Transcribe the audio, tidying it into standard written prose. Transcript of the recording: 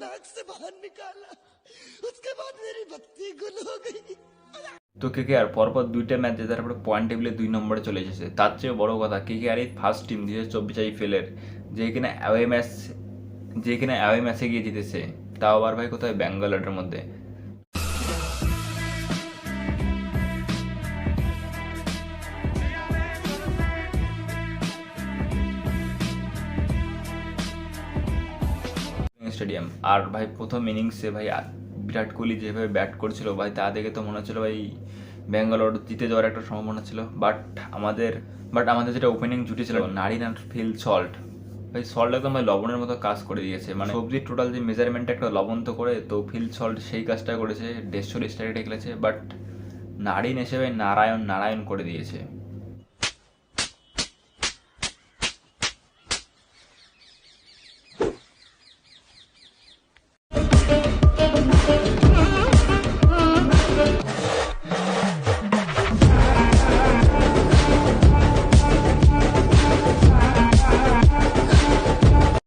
नाक से बाहर निकाला उसके बाद मेरी भक्ति गुल हो गई। তো কেকেআর পরপর দুইটা ম্যাচ জেতার পরে পয়েন্ট টেবিলে 2 নম্বরে চলে এসেছে। তার চেয়ে বড় কথা কেকেআর এই ফার্স্ট টিম 2024 আইপিএলের যেখানে অ্যাওয়ে ম্যাচে গিয়ে জিতেছে, তাও আবার ভাই কোথায়, ব্যাঙ্গালোরের মধ্যে। স্টেডিয়াম। আর ভাই প্রথম ইনিংসে ভাই বিরাট কোহলি যেভাবে ব্যাট করছিল ভাই, তা দেখে তো মনে হচ্ছিল ভাই ব্যাঙ্গালোর জিতে যাওয়ার একটা সম্ভাবনা ছিল। বাট আমাদের যেটা ওপেনিং জুটি ছিল নারিন আর ফিল সল্ট, ভাই সল্ট একদম ভাই লবণের মতো কাজ করে দিয়েছে। মানে সবজির টোটাল যে মেজারমেন্ট একটা লবণ তো করে, তো ফিল সল্ট সেই কাজটা করেছে, 150 স্ট্রাইকে খেলেছে। বাট নারিন এসে ভাই নারায়ণ করে দিয়েছে।